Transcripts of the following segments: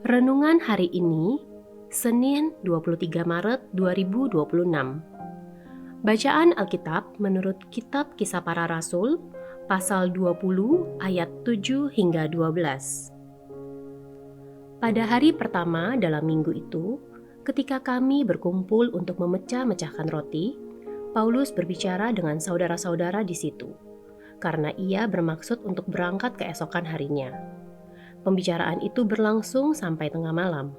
Renungan hari ini, Senin 23 Maret 2026. Bacaan Alkitab menurut Kitab Kisah Para Rasul, pasal 20 ayat 7 hingga 12. Pada hari pertama dalam minggu itu, ketika kami berkumpul untuk memecah-mecahkan roti, Paulus berbicara dengan saudara-saudara di situ, karena ia bermaksud untuk berangkat keesokan harinya. Pembicaraan itu berlangsung sampai tengah malam.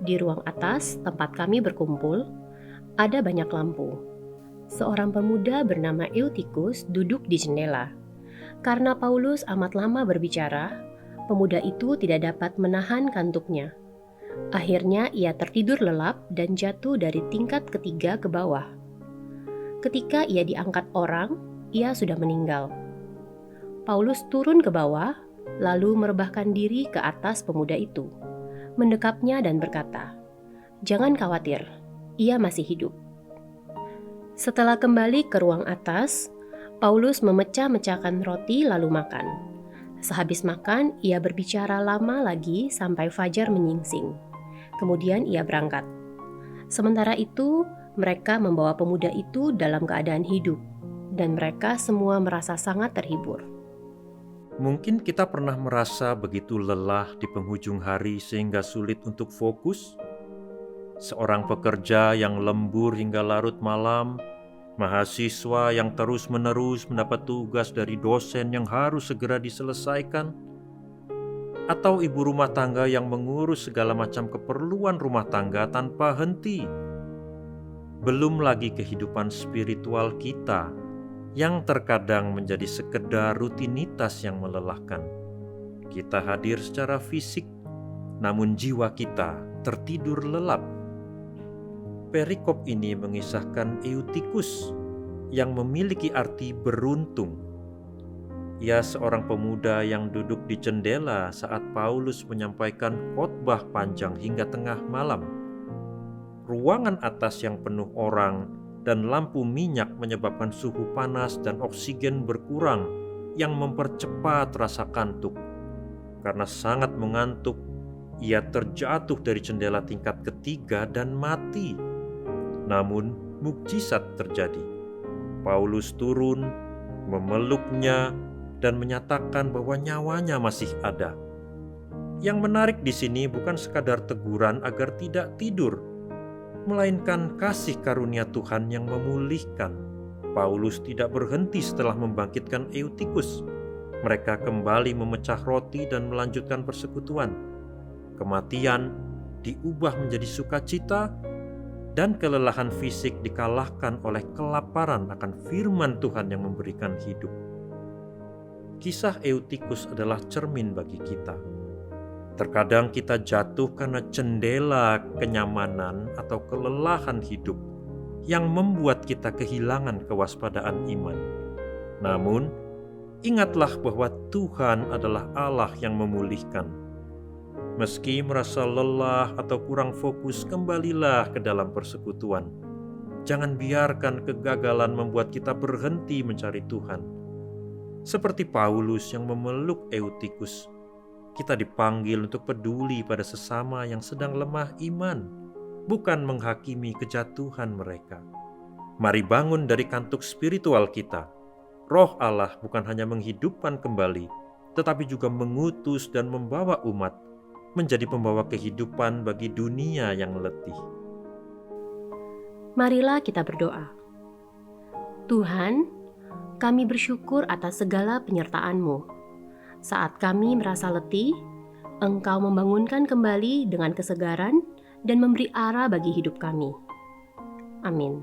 Di ruang atas tempat kami berkumpul, ada banyak lampu. Seorang pemuda bernama Eutikus duduk di jendela. Karena Paulus amat lama berbicara, pemuda itu tidak dapat menahan kantuknya. Akhirnya ia tertidur lelap dan jatuh dari tingkat ketiga ke bawah. Ketika ia diangkat orang, ia sudah meninggal. Paulus turun ke bawah, lalu merebahkan diri ke atas pemuda itu, mendekapnya dan berkata, "Jangan khawatir, ia masih hidup." Setelah kembali ke ruang atas, Paulus memecah-mecahkan roti lalu makan. Sehabis makan, ia berbicara lama lagi sampai fajar menyingsing. Kemudian ia berangkat. Sementara itu, mereka membawa pemuda itu dalam keadaan hidup, dan mereka semua merasa sangat terhibur. Mungkin kita pernah merasa begitu lelah di penghujung hari sehingga sulit untuk fokus. Seorang pekerja yang lembur hingga larut malam, mahasiswa yang terus-menerus mendapat tugas dari dosen yang harus segera diselesaikan, atau ibu rumah tangga yang mengurus segala macam keperluan rumah tangga tanpa henti. Belum lagi kehidupan spiritual kita yang terkadang menjadi sekedar rutinitas yang melelahkan. Kita hadir secara fisik, namun jiwa kita tertidur lelap. Perikop ini mengisahkan Eutikus yang memiliki arti beruntung. Ia seorang pemuda yang duduk di jendela saat Paulus menyampaikan khotbah panjang hingga tengah malam. Ruangan atas yang penuh orang dan lampu minyak menyebabkan suhu panas dan oksigen berkurang yang mempercepat rasa kantuk. Karena sangat mengantuk, ia terjatuh dari jendela tingkat ketiga dan mati. Namun, mukjizat terjadi. Paulus turun, memeluknya, dan menyatakan bahwa nyawanya masih ada. Yang menarik di sini bukan sekadar teguran agar tidak tidur, melainkan kasih karunia Tuhan yang memulihkan. Paulus tidak berhenti setelah membangkitkan Eutikus. Mereka kembali memecah roti dan melanjutkan persekutuan. Kematian diubah menjadi sukacita, dan kelelahan fisik dikalahkan oleh kelaparan akan firman Tuhan yang memberikan hidup. Kisah Eutikus adalah cermin bagi kita. Terkadang kita jatuh karena jendela kenyamanan atau kelelahan hidup yang membuat kita kehilangan kewaspadaan iman. Namun, ingatlah bahwa Tuhan adalah Allah yang memulihkan. Meski merasa lelah atau kurang fokus, kembalilah ke dalam persekutuan. Jangan biarkan kegagalan membuat kita berhenti mencari Tuhan. Seperti Paulus yang memeluk Eutikus, kita dipanggil untuk peduli pada sesama yang sedang lemah iman, bukan menghakimi kejatuhan mereka. Mari bangun dari kantuk spiritual kita. Roh Allah bukan hanya menghidupkan kembali, tetapi juga mengutus dan membawa umat menjadi pembawa kehidupan bagi dunia yang letih. Marilah kita berdoa. Tuhan, kami bersyukur atas segala penyertaan-Mu. Saat kami merasa letih, Engkau membangunkan kembali dengan kesegaran dan memberi arah bagi hidup kami. Amin.